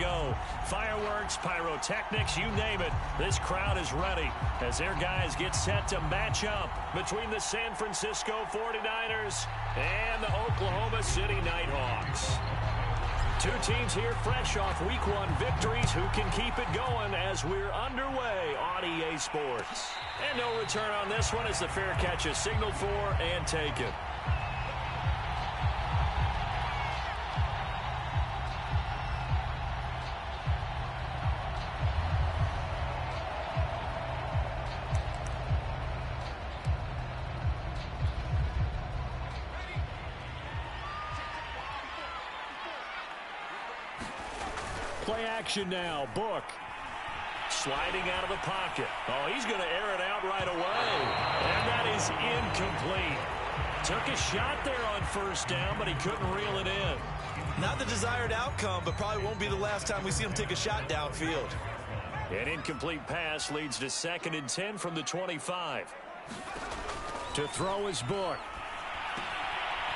go. Fireworks, pyrotechnics, you name it. This crowd is ready as their guys get set to match up between the San Francisco 49ers and the Oklahoma City Nighthawks. Two teams here fresh off Week 1 victories. Who can keep it going as we're underway on EA Sports? And no return on this one as the fair catch is signaled for and taken. Play action now. Book. Sliding out of the pocket. Oh, he's going to air it out right away. And that is incomplete. Took a shot there on first down, but he couldn't reel it in. Not the desired outcome, but probably won't be the last time we see him take a shot downfield. An incomplete pass leads to 2nd and 10 from the 25. To throw his Book.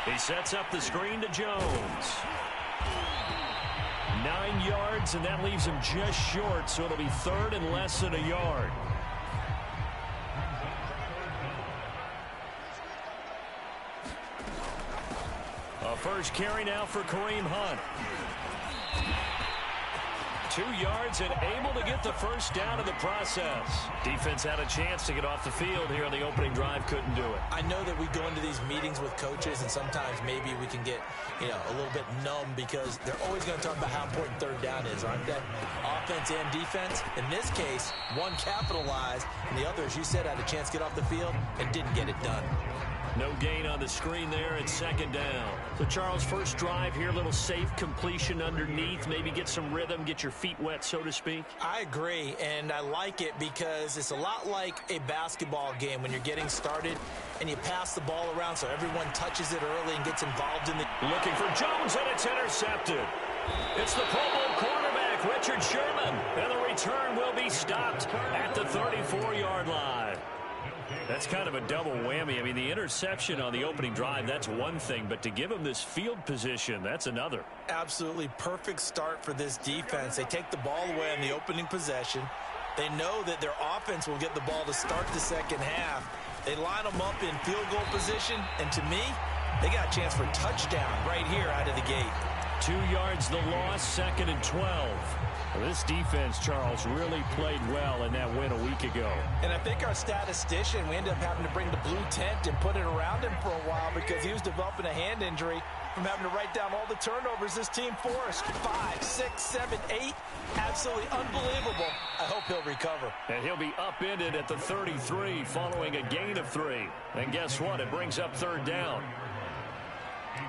He sets up the screen to Jones. 9 yards, and that leaves him just short, so it'll be 3rd and less than a yard. A first carry now for Kareem Hunt. 2 yards and able to get the first down in the process. Defense had a chance to get off the field here on the opening drive, couldn't do it. I know that we go into these meetings with coaches, and sometimes maybe we can get, a little bit numb because they're always going to talk about how important 3rd down is, aren't they? Offense and defense. In this case, one capitalized, and the other, as you said, had a chance to get off the field and didn't get it done. No gain on the screen there at 2nd down. So, Charles, first drive here, little safe completion underneath. Maybe get some rhythm, get your feet wet, so to speak. I agree, and I like it because it's a lot like a basketball game when you're getting started and you pass the ball around so everyone touches it early and gets involved in the... Looking for Jones, and it's intercepted. It's the Pro Bowl quarterback, Richard Sherman, and the return will be stopped at the 34-yard line. That's kind of a double whammy. I mean, the interception on the opening drive, that's one thing, but to give him this field position, that's another. Absolutely perfect start for this defense. They take the ball away on the opening possession. They know that their offense will get the ball to start the second half. They line them up in field goal position, and to me, they got a chance for a touchdown right here out of the gate. 2 yards the loss, 2nd and 12. Well, this defense, Charles, really played well in that win a week ago. And I think our statistician, we ended up having to bring the blue tent and put it around him for a while because he was developing a hand injury from having to write down all the turnovers this team forced. 5, 6, 7, 8. Absolutely unbelievable. I hope he'll recover. And he'll be upended at the 33 following a gain of 3. And guess what? It brings up 3rd down.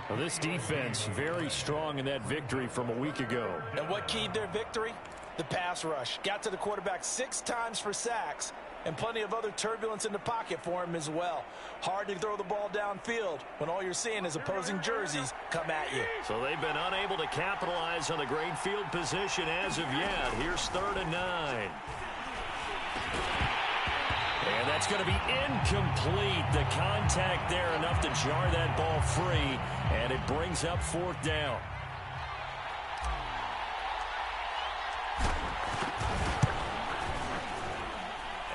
Well, this defense very strong in that victory from a week ago. And what keyed their victory? The pass rush. Got to the quarterback 6 times for sacks and plenty of other turbulence in the pocket for him as well. Hard to throw the ball downfield when all you're seeing is opposing jerseys come at you. So they've been unable to capitalize on the great field position as of yet. Here's 3rd and 9. And that's going to be incomplete. The contact there enough to jar that ball free, and it brings up 4th down.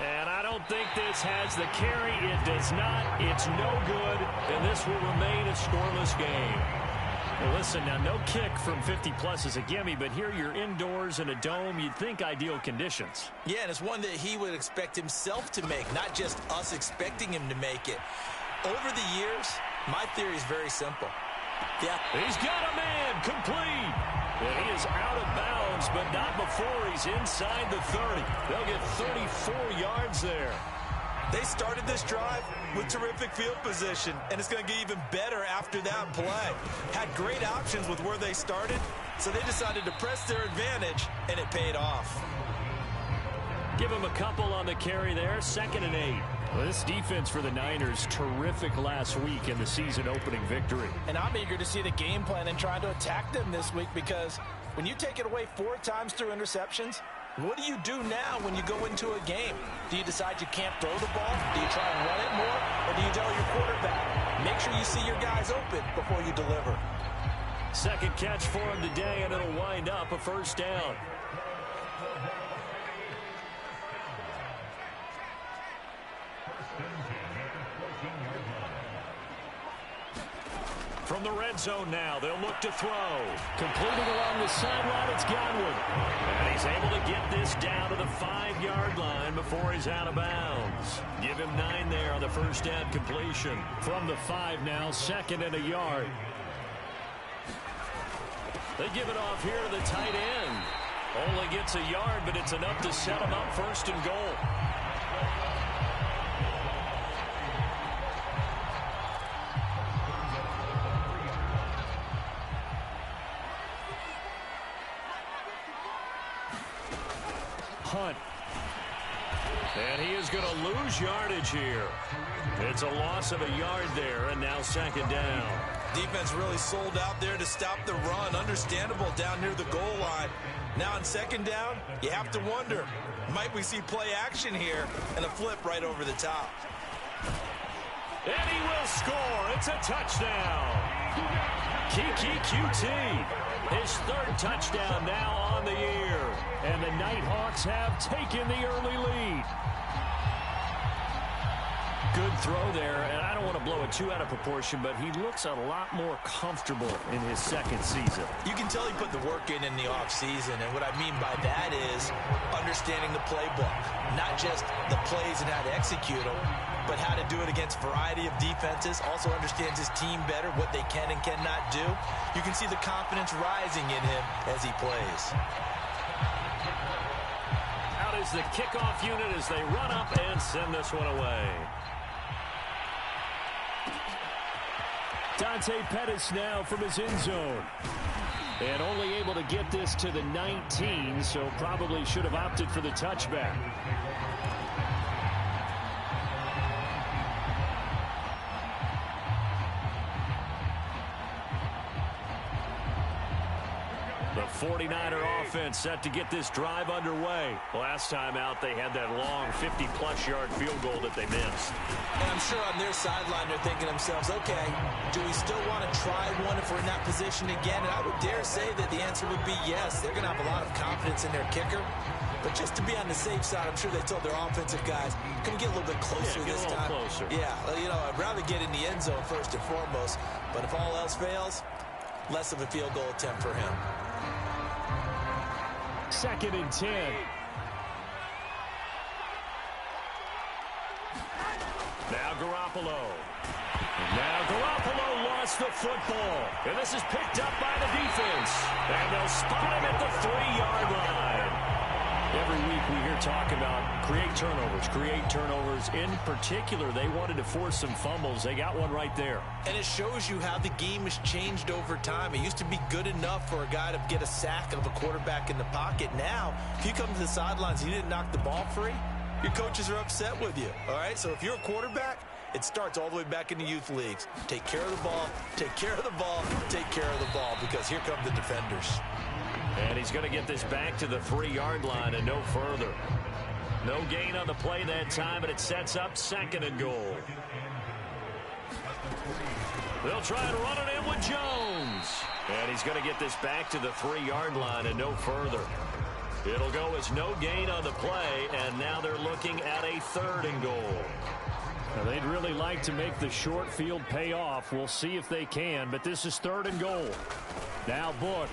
And I don't think this has the carry. It does not. It's no good, and this will remain a scoreless game. Well, listen, now no kick from 50-plus is a gimme, but here you're indoors in a dome. You'd think ideal conditions. Yeah, and it's one that he would expect himself to make, not just us expecting him to make it. Over the years, my theory is very simple. Yeah. He's got a man, complete. And he is out of bounds, but not before he's inside the 30. They'll get 34 yards there. They started this drive with terrific field position, and it's going to get even better after that play. Had great options with where they started, so they decided to press their advantage, and it paid off. Give him a couple on the carry there, 2nd and 8. Well, this defense for the Niners, terrific last week in the season-opening victory. And I'm eager to see the game plan and try to attack them this week because when you take it away 4 times through interceptions, what do you do now when you go into a game? Do you decide you can't throw the ball? Do you try and run it more? Or do you tell your quarterback, make sure you see your guys open before you deliver? Second catch for him today, and it'll wind up a first down. From the red zone now, they'll look to throw. Completing along the sideline, it's Godwin. And he's able to get this down to the 5-yard line before he's out of bounds. Give him 9 there on the first down completion. From the 5 now, 2nd and a yard. They give it off here to the tight end. Only gets a yard, but it's enough to set him up 1st and goal. Hunt. And he is going to lose yardage here. It's a loss of a yard there, and now 2nd down. Defense really sold out there to stop the run. Understandable down near the goal line. Now on 2nd down, you have to wonder, might we see play action here and a flip right over the top? And he will score. It's a touchdown. Kiki QT. His 3rd touchdown now on the year. And the Nighthawks have taken the early lead. Good throw there, and I don't want to blow it too out of proportion, but he looks a lot more comfortable in his 2nd season. You can tell he put the work in the offseason, and what I mean by that is understanding the playbook. Not just the plays and how to execute them, but how to do it against a variety of defenses. Also understands his team better, what they can and cannot do. You can see the confidence rising in him as he plays. Out is the kickoff unit as they run up and send this one away. Dante Pettis now from his end zone. And only able to get this to the 19, so probably should have opted for the touchback. The 49er offense set to get this drive underway. Last time out, they had that long 50-plus yard field goal that they missed. And I'm sure on their sideline they're thinking to themselves, okay, do we still want to try one if we're in that position again? And I would dare say that the answer would be yes. They're going to have a lot of confidence in their kicker. But just to be on the safe side, I'm sure they told their offensive guys, can we get a little bit closer this time? Closer. Yeah, you know, I'd rather get in the end zone first and foremost. But if all else fails, less of a field goal attempt for him. 2nd and 10. Now Garoppolo. Now Garoppolo lost the football. And this is picked up by the defense. And they'll spot him at the 3-yard line. Every week we hear talk about create turnovers. In particular, they wanted to force some fumbles. They got one right there. And it shows you how the game has changed over time. It used to be good enough for a guy to get a sack of a quarterback in the pocket. Now, if you come to the sidelines and you didn't knock the ball free, your coaches are upset with you. All right? So if you're a quarterback, it starts all the way back in the youth leagues. Take care of the ball, take care of the ball, take care of the ball, because here come the defenders. And he's going to get this back to the 3-yard line and no further. No gain on the play that time, but it sets up 2nd and goal. They'll try and run it in with Jones. And he's going to get this back to the 3-yard line and no further. It'll go as no gain on the play, and now they're looking at a 3rd and goal. Now, they'd really like to make the short field pay off. We'll see if they can, but this is 3rd and goal. Now Book.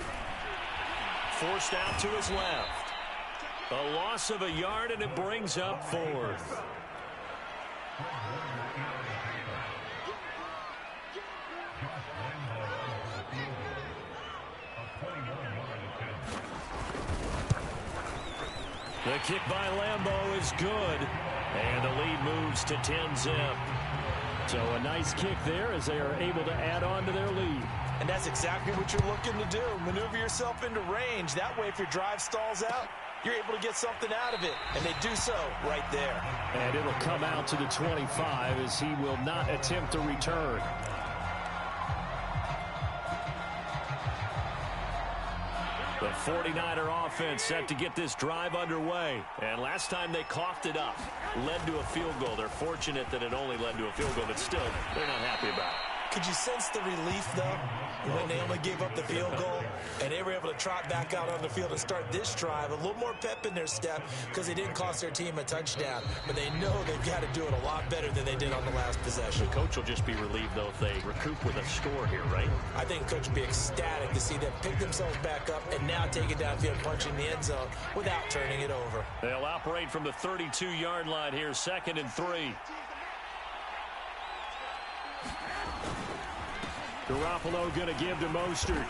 Forced out to his left. A loss of a yard, and it brings up 4th. The kick by Lambeau is good, and the lead moves to 10-zip. So a nice kick there as they are able to add on to their lead. And that's exactly what you're looking to do. Maneuver yourself into range. That way, if your drive stalls out, you're able to get something out of it. And they do so right there. And it'll come out to the 25 as he will not attempt to return. The 49er offense set to get this drive underway. And last time they coughed it up, led to a field goal. They're fortunate that it only led to a field goal, but still, they're not happy about it. Could you sense the relief, though, when they only gave up the field goal and they were able to trot back out on the field and start this drive? A little more pep in their step because they didn't cost their team a touchdown. But they know they've got to do it a lot better than they did on the last possession. The coach will just be relieved, though, if they recoup with a score here, right? I think the coach will be ecstatic to see them pick themselves back up and now take it downfield, punch in the end zone without turning it over. They'll operate from the 32-yard line here, 2nd and 3. Garoppolo going to give to Mostert.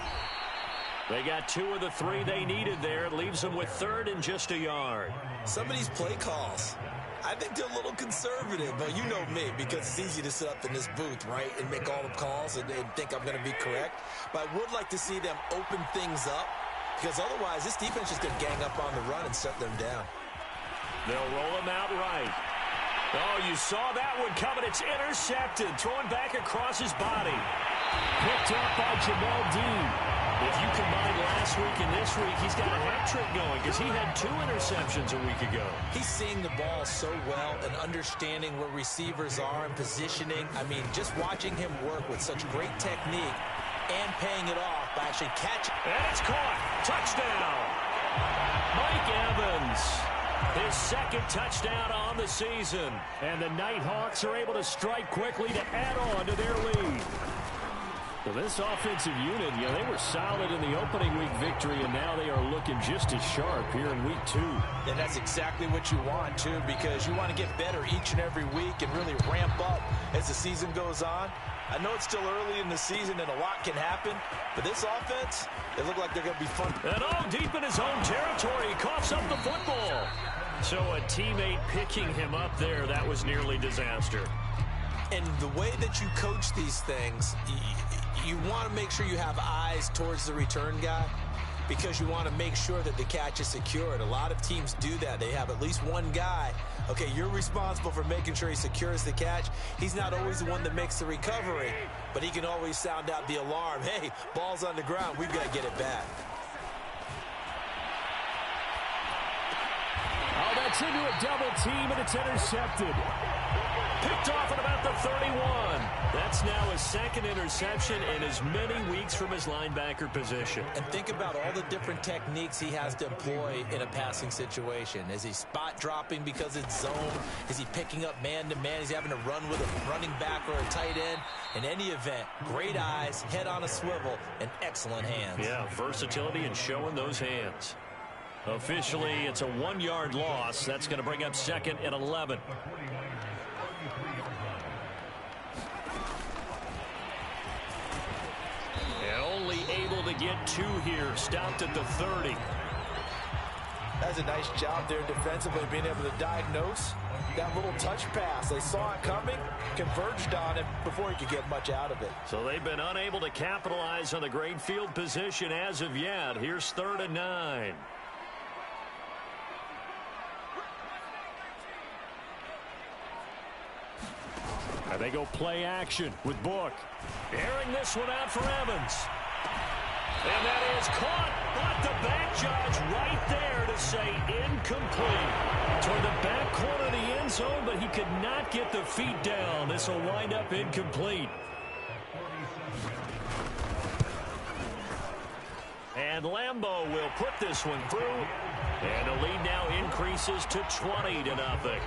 They got 2 of the 3 they needed there. It leaves them with 3rd and just a yard. Some of these play calls, I think they're a little conservative, but you know me, because it's easy to sit up in this booth, right, and make all the calls and think I'm going to be correct. But I would like to see them open things up, because otherwise this defense is going to gang up on the run and shut them down. They'll roll him out right. Oh, you saw that one coming. It's intercepted. Thrown back across his body. Picked up by Jamel Dean. If you combine last week and this week, he's got a hat trick going because he had 2 interceptions a week ago. He's seeing the ball so well and understanding where receivers are and positioning. I mean, just watching him work with such great technique and paying it off by actually catching. And it's caught. Touchdown. Mike Evans. His 2nd touchdown on the season. And the Nighthawks are able to strike quickly to add on to their lead. Well, this offensive unit, they were solid in the opening week victory, and now they are looking just as sharp here in week 2. And that's exactly what you want, too, because you want to get better each and every week and really ramp up as the season goes on. I know it's still early in the season and a lot can happen, but this offense, they look like they're going to be fun. And deep in his own territory, he coughs up the football. So a teammate picking him up there, that was nearly disaster. And the way that you coach these things, you want to make sure you have eyes towards the return guy because you want to make sure that the catch is secured. A lot of teams do that. They have at least one guy. Okay, you're responsible for making sure he secures the catch. He's not always the one that makes the recovery, but he can always sound out the alarm. Hey, ball's on the ground. We've got to get it back. Oh, that's into a double team, and it's intercepted. Picked off at about the 31. That's now his 2nd interception in as many weeks from his linebacker position. And think about all the different techniques he has to employ in a passing situation. Is he spot dropping because it's zone? Is he picking up man-to-man? Is he having to run with a running back or a tight end? In any event, great eyes, head on a swivel, and excellent hands. Yeah, versatility and showing those hands. Officially, it's a 1-yard loss. That's going to bring up 2nd and 11. Only able to get 2 here. Stopped at the 30. That's a nice job there defensively, being able to diagnose that little touch pass. They saw it coming, converged on it before he could get much out of it. So they've been unable to capitalize on the great field position as of yet. Here's 3rd and 9. And they go play action with Book. Airing this one out for Evans. And that is caught. But the back judge right there to say incomplete. Toward the back corner of the end zone, but he could not get the feet down. This will wind up incomplete. And Lambeau will put this one through. And the lead now increases to 20-0.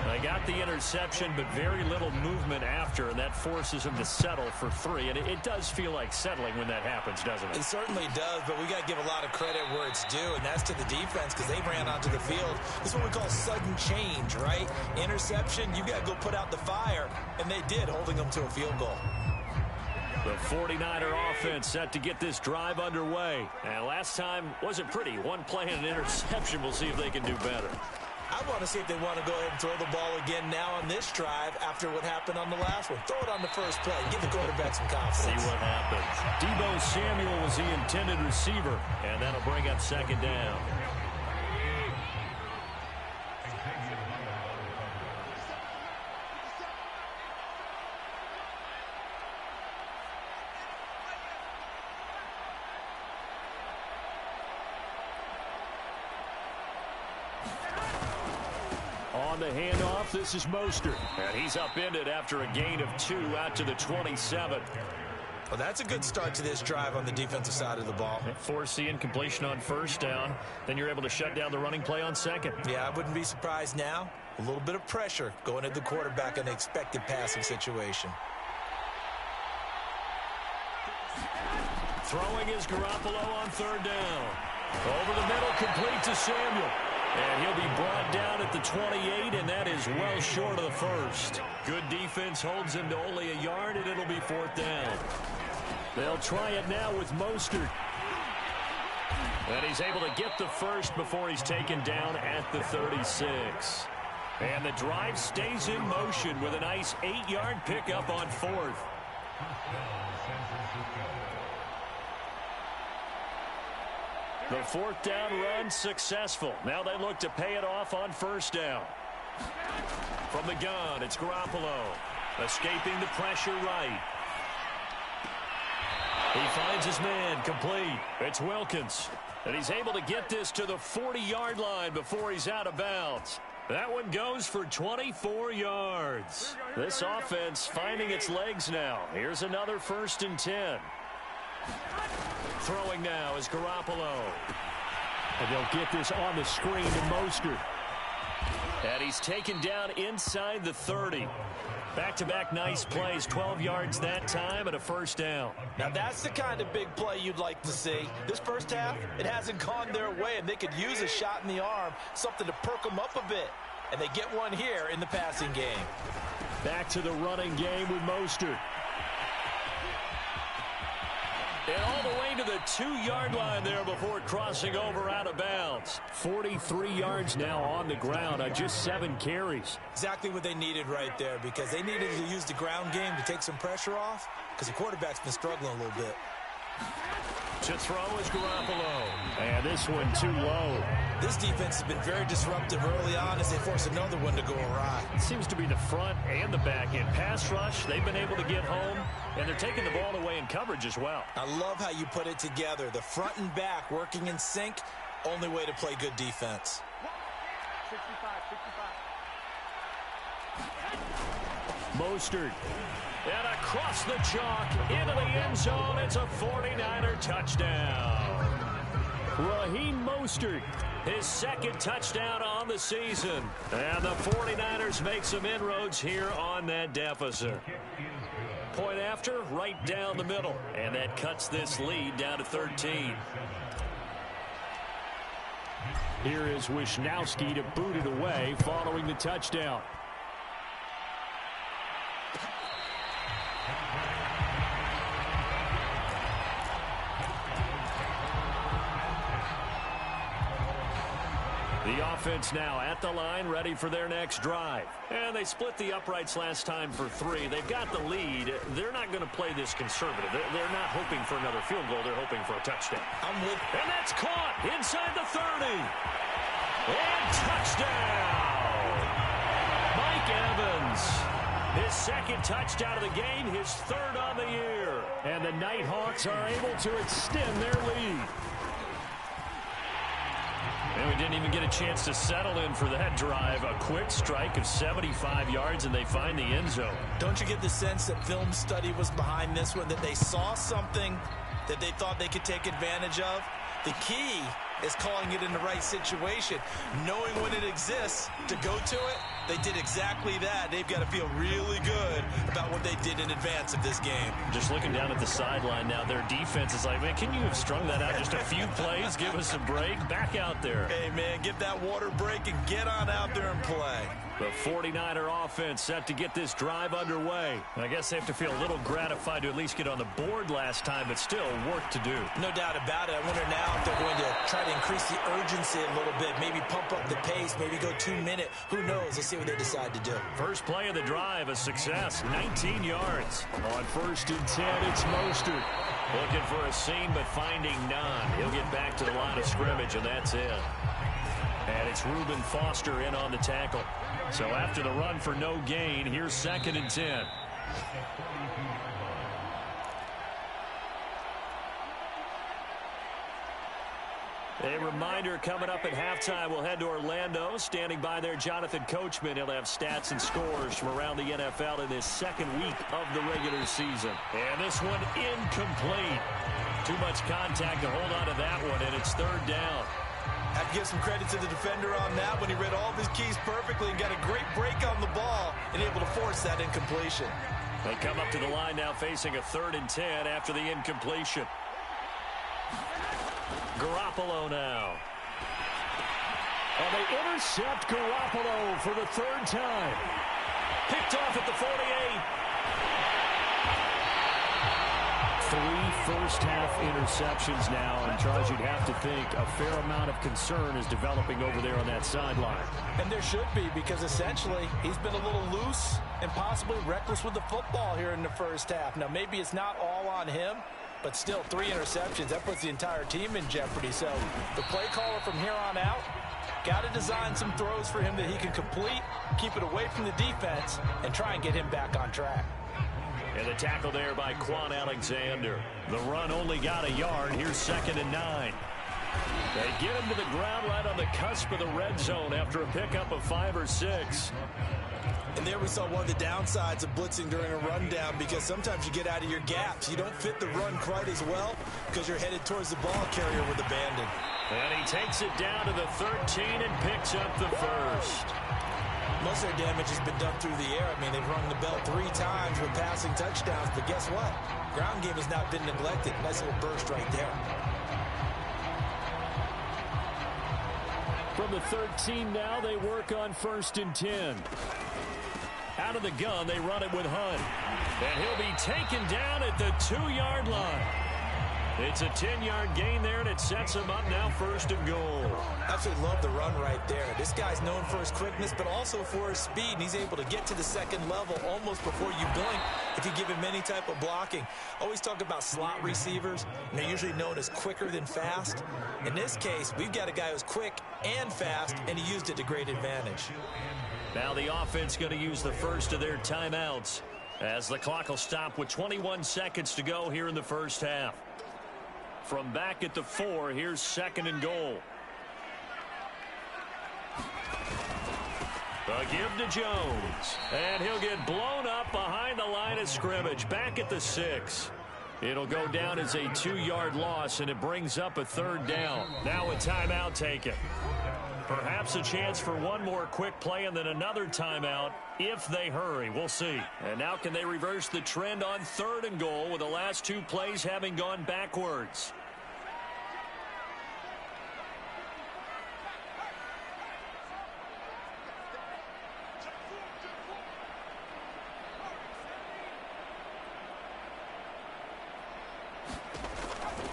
They got the interception, but very little movement after, and that forces him to settle for 3. And it does feel like settling when that happens, doesn't it? It certainly does, but we got to give a lot of credit where it's due, and that's to the defense because they ran onto the field. This is what we call sudden change, right? Interception, you got to go put out the fire, and they did, holding them to a field goal. The 49er offense set to get this drive underway. And last time wasn't pretty. 1 play and an interception. We'll see if they can do better. I want to see if they want to go ahead and throw the ball again now on this drive after what happened on the last one. Throw it on the first play. Give the quarterback some confidence. See what happens. Deebo Samuel was the intended receiver, and that'll bring up 2nd down. On On the handoff, this is Mostert. And he's upended after a gain of 2 out to the 27. Well, that's a good start to this drive on the defensive side of the ball. Force the incompletion on first down. Then you're able to shut down the running play on second. Yeah, I wouldn't be surprised now. A little bit of pressure going at the quarterback in an expected passing situation. Throwing is Garoppolo on third down. Over the middle, complete to Samuel. And he'll be brought down at the 28, and that is well short of the first. Good defense holds him to only a yard, and it'll be fourth down. They'll try it now with Mostert. And he's able to get the first before he's taken down at the 36. And the drive stays in motion with a nice 8-yard pickup on fourth. The fourth down run successful. Now they look to pay it off on first down. From the gun, it's Garoppolo. Escaping the pressure right. He finds his man complete. It's Wilkins. And he's able to get this to the 40-yard line before he's out of bounds. That one goes for 24 yards. This offense finding its legs now. Here's another 1st and 10. Throwing now is Garoppolo. And they'll get this on the screen to Mostert. And he's taken down inside the 30. Back-to-back nice plays, 12 yards that time and a first down. Now that's the kind of big play you'd like to see. This first half, it hasn't gone their way, and they could use a shot in the arm, something to perk them up a bit. And they get one here in the passing game. Back to the running game with Mostert. And all the way to the 2-yard line there before crossing over out of bounds. 43 yards now on the ground on just 7 carries. Exactly what they needed right there, because they needed to use the ground game to take some pressure off, because the quarterback's been struggling a little bit. To throw is Garoppolo. And this one too low. This defense has been very disruptive early on as they force another one to go awry. It seems to be the front and the back end. Pass rush, they've been able to get home, and they're taking the ball away in coverage as well. I love how you put it together. The front and back working in sync, only way to play good defense. 65. Mostert. And across the chalk, into the end zone, it's a 49er touchdown. Raheem Mostert, his second touchdown on the season. And the 49ers make some inroads here on that deficit. Point after, right down the middle. And that cuts this lead down to 13. Here is Wisnowski to boot it away following the touchdown. The offense now at the line, ready for their next drive. And they split the uprights last time for 3. They've got the lead. They're not going to play this conservative. They're not hoping for another field goal. They're hoping for a touchdown. And that's caught inside the 30. And touchdown! Mike Evans. His second touchdown of the game, his 3rd on the year. And the Nighthawks are able to extend their lead. And we didn't even get a chance to settle in for that drive. A quick strike of 75 yards, and they find the end zone. Don't you get the sense that film study was behind this one, that they saw something that they thought they could take advantage of? The key is calling it in the right situation, knowing when it exists to go to it. They did exactly that. They've got to feel really good about what they did in advance of this game. Just looking down at the sideline now, their defense is like, man, can you have strung that out just a few plays? Give us a break. Back out there. Hey, man, give that water break and get on out there and play. The 49er offense set to get this drive underway. I guess they have to feel a little gratified to at least get on the board last time, but still work to do. No doubt about it. I wonder now if they're going to try to increase the urgency a little bit, maybe pump up the pace, maybe go 2-minute. Who knows? Let's see what they decide to do. First play of the drive, a success, 19 yards. On 1st and 10, it's Mostert. Looking for a seam, but finding none. He'll get back to the line of scrimmage, and that's it. And it's Reuben Foster in on the tackle. So after the run for no gain, here's 2nd and 10. A reminder coming up at halftime, we'll head to Orlando. Standing by there, Jonathan Coachman. He'll have stats and scores from around the NFL in this second week of the regular season. And this one incomplete. Too much contact to hold on to that one, and it's third down. I have to give some credit to the defender on that when he read all of his keys perfectly and got a great break on the ball and able to force that incompletion. They come up to the line now facing a 3rd and 10 after the incompletion. Garoppolo now. And they intercept Garoppolo for the 3rd time. Picked off at the 48. 3 first-half interceptions now, and Charles, you'd have to think a fair amount of concern is developing over there on that sideline. And there should be, because essentially he's been a little loose and possibly reckless with the football here in the first half. Now, maybe it's not all on him, but still 3 interceptions. That puts the entire team in jeopardy. So the play caller from here on out got to design some throws for him that he can complete, keep it away from the defense, and try and get him back on track. And the tackle there by Quan Alexander. The run only got a yard. Here's 2nd and 9. They get him to the ground right on the cusp of the red zone after a pickup of 5 or 6. And there we saw one of the downsides of blitzing during a rundown, because sometimes you get out of your gaps. You don't fit the run quite as well because you're headed towards the ball carrier with abandon. And he takes it down to the 13 and picks up the first. Most of their damage has been done through the air. I mean, they've rung the bell 3 times with passing touchdowns, but guess what? Ground game has not been neglected. Nice little burst right there. From the 13 now, they work on 1st and 10. Out of the gun, they run it with Hunt. And he'll be taken down at the 2-yard line. It's a 10-yard gain there, and it sets him up now 1st and goal. Absolutely love the run right there. This guy's known for his quickness, but also for his speed, and he's able to get to the 2nd level almost before you blink if you give him any type of blocking. Always talk about slot receivers, and they're usually known as quicker than fast. In this case, we've got a guy who's quick and fast, and he used it to great advantage. Now the offense going to use the first of their timeouts as the clock will stop with 21 seconds to go here in the first half. From back at the 4, here's 2nd and goal. A give to Jones. And he'll get blown up behind the line of scrimmage. Back at the 6. It'll go down as a 2-yard loss, and it brings up a 3rd down. Now a timeout taken. Perhaps a chance for one more quick play and then another timeout if they hurry. We'll see. And now can they reverse the trend on 3rd and goal with the last 2 plays having gone backwards?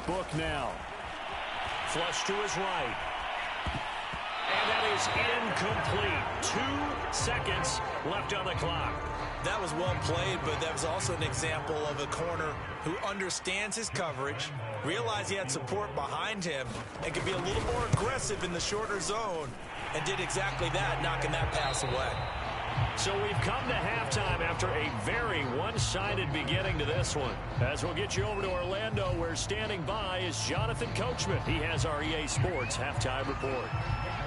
Book now. Flush to his right. And that is incomplete. 2 seconds left on the clock. That was well played, but that was also an example of a corner who understands his coverage, realized he had support behind him, and could be a little more aggressive in the shorter zone, and did exactly that, knocking that pass away. So we've come to halftime after a very one-sided beginning to this one. As we'll get you over to Orlando, where standing by is Jonathan Coachman. He has our EA Sports halftime report.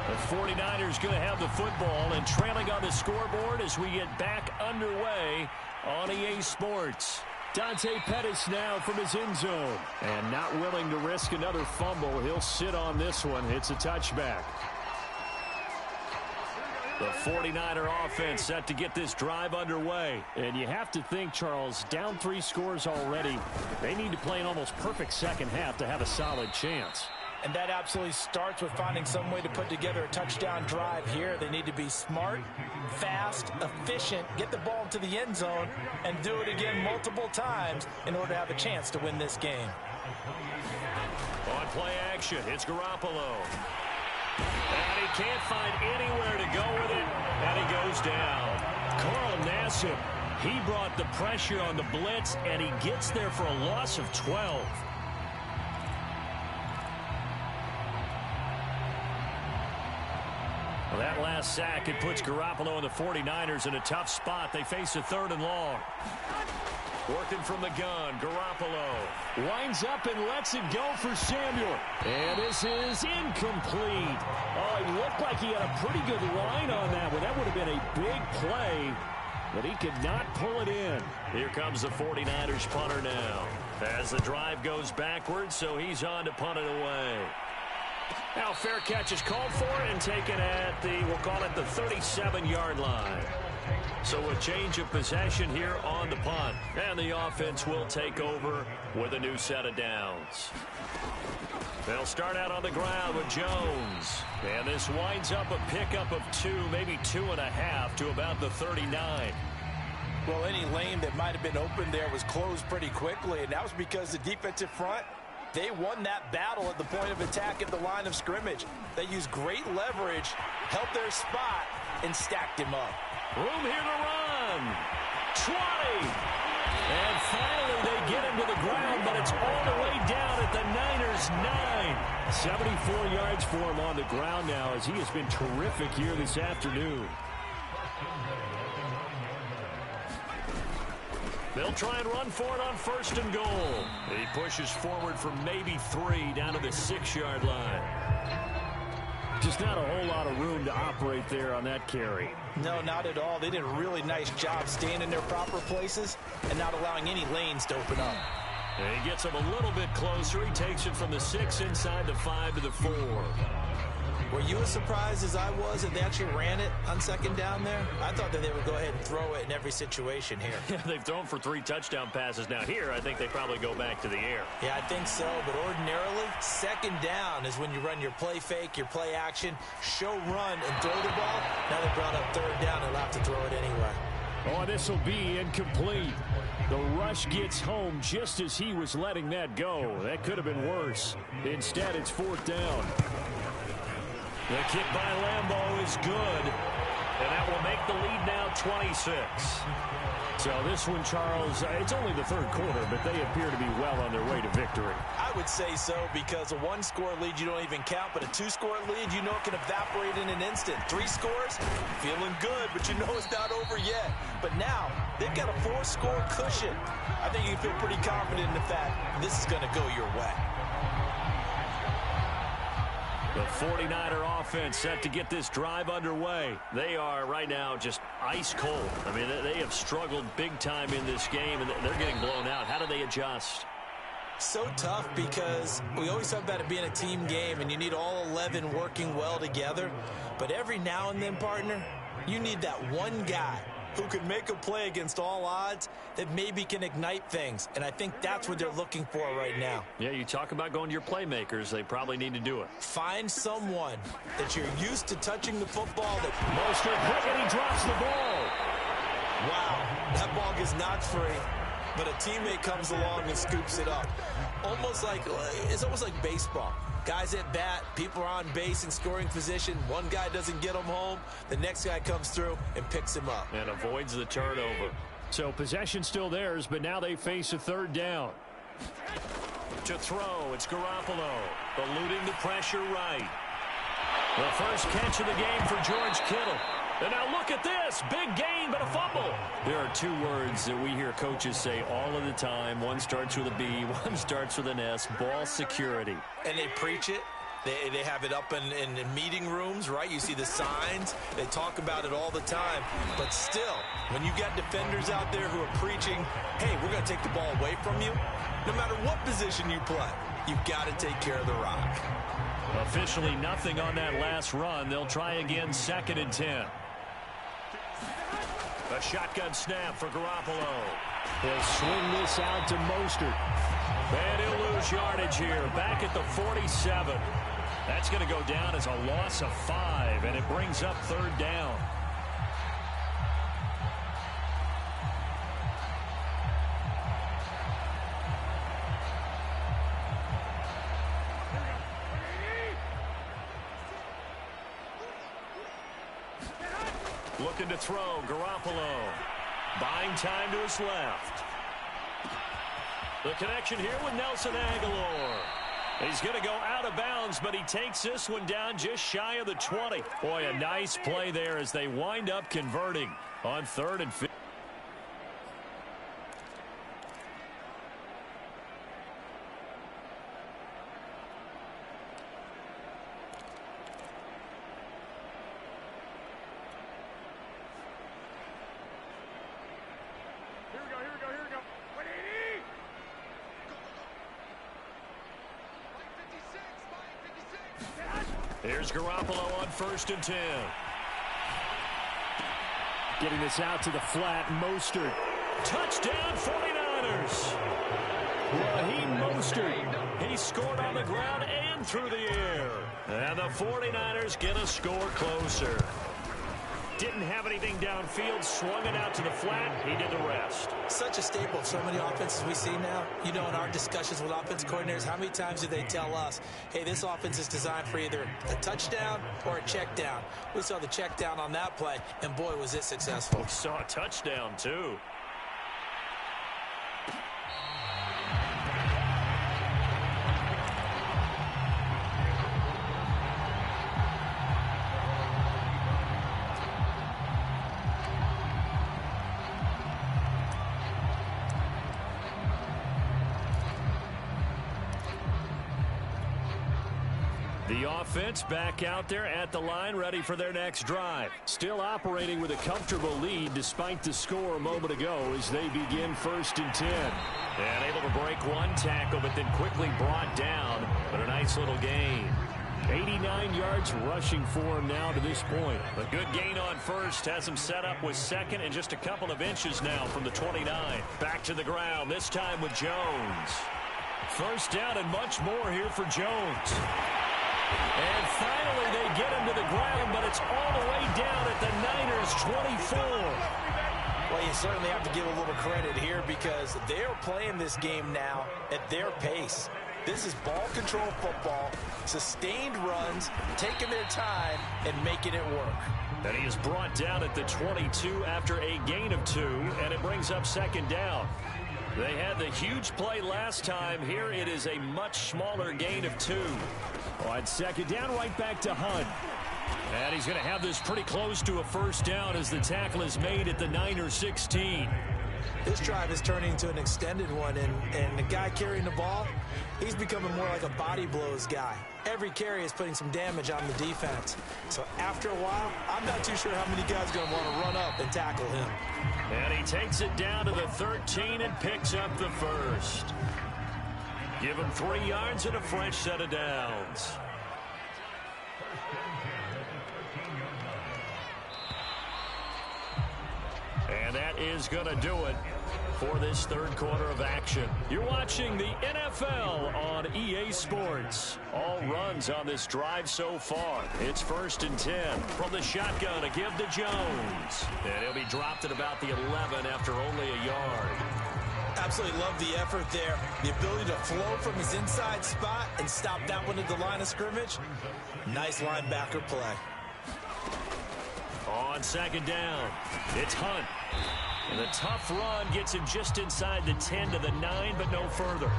The 49ers going to have the football and trailing on the scoreboard as we get back underway on EA Sports. Dante Pettis now from his end zone. And not willing to risk another fumble. He'll sit on this one. It's a touchback. The 49er offense set to get this drive underway. And you have to think, Charles, down 3 scores already. They need to play an almost perfect second half to have a solid chance. And that absolutely starts with finding some way to put together a touchdown drive here. They need to be smart, fast, efficient, get the ball to the end zone, and do it again multiple times in order to have a chance to win this game. On play action, it's Garoppolo. And he can't find anywhere to go with it, and he goes down. Carl Nassib, he brought the pressure on the blitz, and he gets there for a loss of 12. Well, that last sack, it puts Garoppolo and the 49ers in a tough spot. They face a 3rd and long. Working from the gun, Garoppolo winds up and lets it go for Samuel. And this is incomplete. Oh, it looked like he had a pretty good line on that one. That would have been a big play, but he could not pull it in. Here comes the 49ers punter now, as the drive goes backwards, so he's on to punt it away. Now fair catch is called for and taken at the, we'll call it the 37-yard line. So a change of possession here on the punt. And the offense will take over with a new set of downs. They'll start out on the ground with Jones. And this winds up a pickup of 2, maybe 2.5 to about the 39. Well, any lane that might have been open there was closed pretty quickly, and that was because the defensive front, they won that battle at the point of attack at the line of scrimmage. They used great leverage, held their spot, and stacked him up. Room here to run. 20. And finally they get him to the ground, but it's all the way down at the Niners' 9. 74 yards for him on the ground now, as he has been terrific here this afternoon. They'll try and run for it on 1st and goal. He pushes forward for maybe 3 down to the 6-yard line. Just not a whole lot of room to operate there on that carry. No, not at all. They did a really nice job staying in their proper places and not allowing any lanes to open up. And he gets him a little bit closer. He takes it from the 6 inside the 5 to the 4. Were you as surprised as I was that they actually ran it on 2nd down there? I thought that they would go ahead and throw it in every situation here. Yeah, they've thrown for 3 touchdown passes. Now here, I think they probably go back to the air. Yeah, I think so, but ordinarily, 2nd down is when you run your play fake, your play action, show run, and throw the ball. Now they brought up 3rd down and allowed to throw it anyway. Oh, this will be incomplete. The rush gets home just as he was letting that go. That could have been worse. Instead, it's 4th down. The kick by Lambeau is good, and that will make the lead now 26. So this one, Charles, it's only the 3rd quarter, but they appear to be well on their way to victory. I would say so, because a 1-score lead you don't even count, but a 2-score lead you know it can evaporate in an instant. 3 scores, feeling good, but you know it's not over yet. But now, they've got a 4-score cushion. I think you can feel pretty confident in the fact this is going to go your way. The 49er offense set to get this drive underway. They are right now just ice cold. I mean, they have struggled big time in this game, and they're getting blown out. How do they adjust? So tough, because we always talk about it being a team game, and you need all 11 working well together. But every now and then, partner, you need that one guy who can make a play against all odds that maybe can ignite things. And I think that's what they're looking for right now. Yeah, you talk about going to your playmakers. They probably need to do it. Find someone that you're used to touching the football. That Mostert quick, and he drops the ball. Wow, that ball gets knocked free, but a teammate comes along and scoops it up. It's almost like baseball. Guys at bat, people are on base in scoring position. One guy doesn't get him home. The next guy comes through and picks him up. And avoids the turnover. So possession still theirs, but now they face a 3rd down. To throw, it's Garoppolo. Eluding the pressure right. The first catch of the game for George Kittle. And now look at this. Big gain, but a fumble. There are 2 words that we hear coaches say all of the time. One starts with a B, one starts with an S. Ball security. And they preach it. They have it up in meeting rooms, right? You see the signs. They talk about it all the time. But still, when you got defenders out there who are preaching, hey, we're going to take the ball away from you, no matter what position you play, you've got to take care of the rock. Officially nothing on that last run. They'll try again, 2nd and 10. A shotgun snap for Garoppolo. He'll swing this out to Mostert. And he'll lose yardage here. Back at the 47. That's going to go down as a loss of 5, and it brings up 3rd down. Looking to throw, Garoppolo. Buying time to his left. The connection here with Nelson Aguilar. He's going to go out of bounds, but he takes this one down just shy of the 20. Boy, a nice play there as they wind up converting on 3rd and 5. Here's Garoppolo on 1st and 10. Getting this out to the flat, Mostert. Touchdown 49ers. Raheem Mostert. He scored on the ground and through the air. And the 49ers get a score closer. Didn't have anything downfield, swung it out to the flat. He did the rest. Such a staple of so many offenses we see now. You know, in our discussions with offense coordinators, how many times do they tell us, hey, this offense is designed for either a touchdown or a check down. We saw the check down on that play, and boy, was it successful. We saw a touchdown, too. The offense back out there at the line, ready for their next drive. Still operating with a comfortable lead despite the score a moment ago as they begin 1st and 10. And able to break one tackle, but then quickly brought down. But a nice little gain. 89 yards rushing for him now to this point. A good gain on 1st. Has him set up with 2nd and just a couple of inches now from the 29. Back to the ground, this time with Jones. 1st down and much more here for Jones. And finally they get him to the ground, but it's all the way down at the Niners 24. Well, you certainly have to give a little credit here because they're playing this game now at their pace. This is ball control football, sustained runs, taking their time, and making it work. And he is brought down at the 22 after a gain of 2, and it brings up 2nd down. They had the huge play last time. Here it is a much smaller gain of 2. On 2nd down, right back to Hunt. And he's going to have this pretty close to a 1st down as the tackle is made at the Niners 16. This drive is turning into an extended one, and the guy carrying the ball, he's becoming more like a body blows guy. Every carry is putting some damage on the defense. So after a while, I'm not too sure how many guys are going to want to run up and tackle him. And he takes it down to the 13 and picks up the 1st. Give him 3 yards and a fresh set of downs. And that is going to do it for this 3rd quarter of action. You're watching the NFL on EA Sports. All runs on this drive so far. It's 1st and 10 from the shotgun to give to Jones. And he'll be dropped at about the 11 after only a yard. Absolutely love the effort there. The ability to flow from his inside spot and stop that one at the line of scrimmage. Nice linebacker play. On 2nd down, it's Hunt. And the tough run gets him just inside the 10 to the 9, but no further.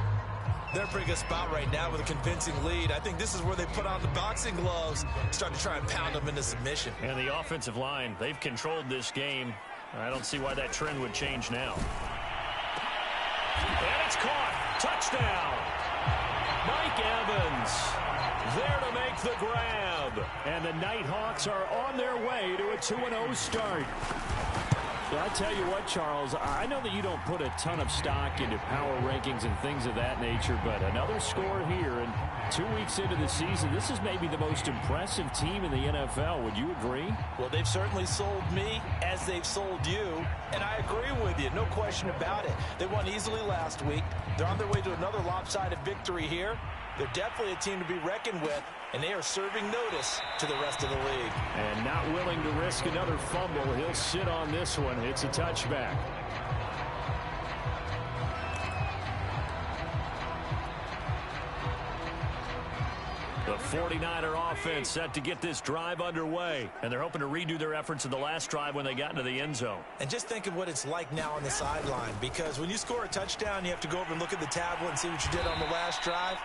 They're in a pretty good spot right now with a convincing lead. I think this is where they put on the boxing gloves, start to try and pound them into submission. And the offensive line, they've controlled this game. I don't see why that trend would change now. And it's caught. Touchdown. Mike Evans there to make the grab. And the Nighthawks are on their way to a 2-0 start. Well, I tell you what, Charles, I know that you don't put a ton of stock into power rankings and things of that nature, but another score here, and 2 weeks into the season, this is maybe the most impressive team in the NFL. Would you agree? Well, they've certainly sold me as they've sold you, and I agree with you, no question about it. They won easily last week. They're on their way to another lopsided victory here. They're definitely a team to be reckoned with, and they are serving notice to the rest of the league. And not willing to risk another fumble. He'll sit on this one. It's a touchback. The 49er offense set to get this drive underway, and they're hoping to redo their efforts in the last drive when they got into the end zone. And just think of what it's like now on the sideline, because when you score a touchdown, you have to go over and look at the tablet and see what you did on the last drive.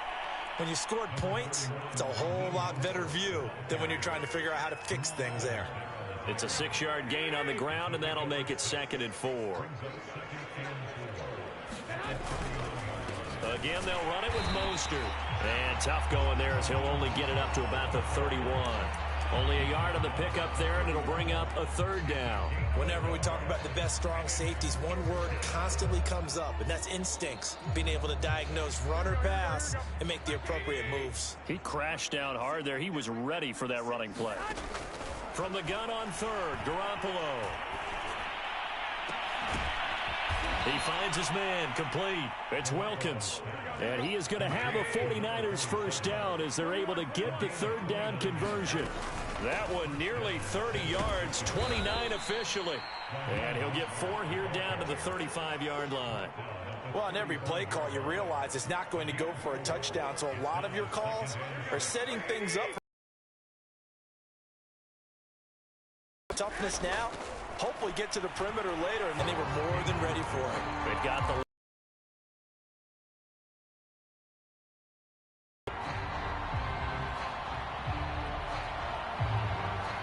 When you scored points, it's a whole lot better view than when you're trying to figure out how to fix things there. It's a 6-yard gain on the ground, and that'll make it 2nd and 4. Again, they'll run it with Mostert. And tough going there as he'll only get it up to about the 31. Only a yard on the pickup there, and it'll bring up a third down. Whenever we talk about the best strong safeties, one word constantly comes up, and that's instincts. Being able to diagnose run or pass and make the appropriate moves. He crashed down hard there. He was ready for that running play. From the gun on third, Garoppolo. He finds his man, complete. It's Wilkins. And he is going to have a 49ers first down as they're able to get the third down conversion. That one nearly 30 yards, 29 officially. And he'll get 4 here down to the 35-yard line. Well, on every play call, you realize it's not going to go for a touchdown, so a lot of your calls are setting things up for toughness now. Hopefully get to the perimeter later, and then they were more than ready for it. They've got the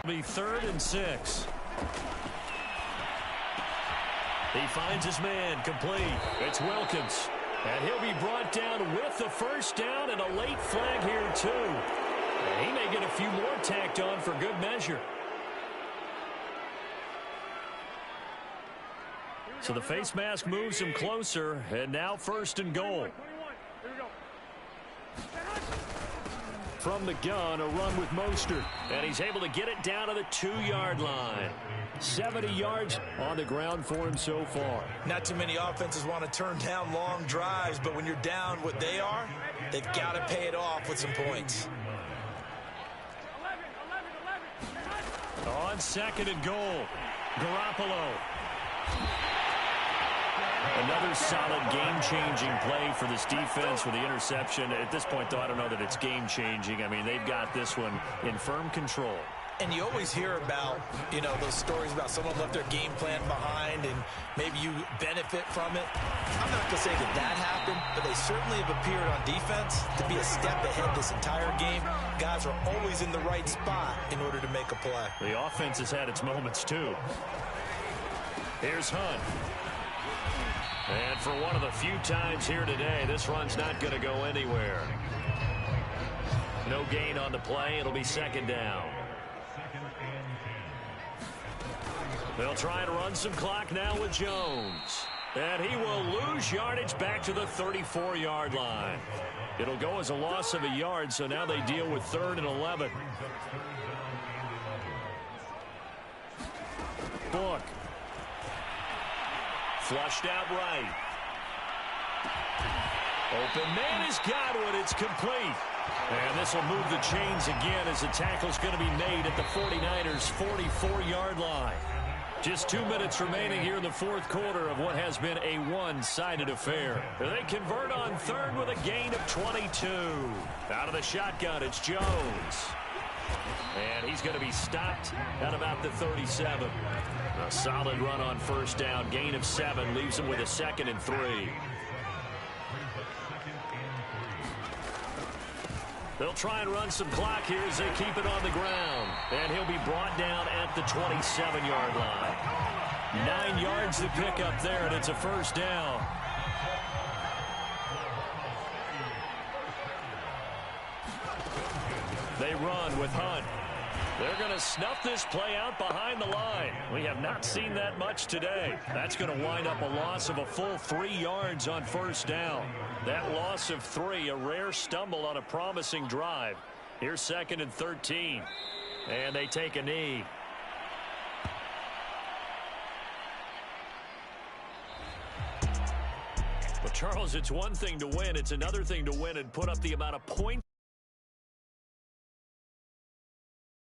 be 3rd and 6. He finds his man, complete. It's Wilkins. And he'll be brought down with the first down and a late flag here, too. And he may get a few more tacked on for good measure. So the face mask moves him closer, and now 1st and goal. From the gun, a run with Mostert. And he's able to get it down to the 2-yard line. 70 yards on the ground for him so far. Not too many offenses want to turn down long drives, but when you're down what they are, they've got to pay it off with some points. On 2nd and goal, Garoppolo. Another solid game-changing play for this defense with the interception. At this point, though, I don't know that it's game-changing. I mean, they've got this one in firm control. And you always hear about, you know, those stories about someone left their game plan behind and maybe you benefit from it. I'm not going to say that that happened, but they certainly have appeared on defense to be a step ahead this entire game. Guys are always in the right spot in order to make a play. The offense has had its moments, too. Here's Hunt. And for one of the few times here today, this run's not going to go anywhere. No gain on the play. It'll be 2nd down. They'll try and run some clock now with Jones. And he will lose yardage back to the 34-yard line. It'll go as a loss of a yard, so now they deal with 3rd and 11. Book. Flushed out right. Open man has got one. It's complete. And this will move the chains again as the tackle's going to be made at the 49ers' 44-yard line. Just 2 minutes remaining here in the 4th quarter of what has been a one-sided affair. They convert on 3rd with a gain of 22. Out of the shotgun, it's Jones. And he's going to be stopped at about the 37. A solid run on 1st down. Gain of 7 leaves him with a 2nd and 3. They'll try and run some clock here as they keep it on the ground. And he'll be brought down at the 27-yard line. 9 yards to pick up there, and it's a 1st down. They run with Hunt. They're going to snuff this play out behind the line. We have not seen that much today. That's going to wind up a loss of a full 3 yards on 1st down. That loss of 3, a rare stumble on a promising drive. Here's 2nd and 13. And they take a knee. Well, Charles, it's one thing to win. It's another thing to win and put up the amount of points.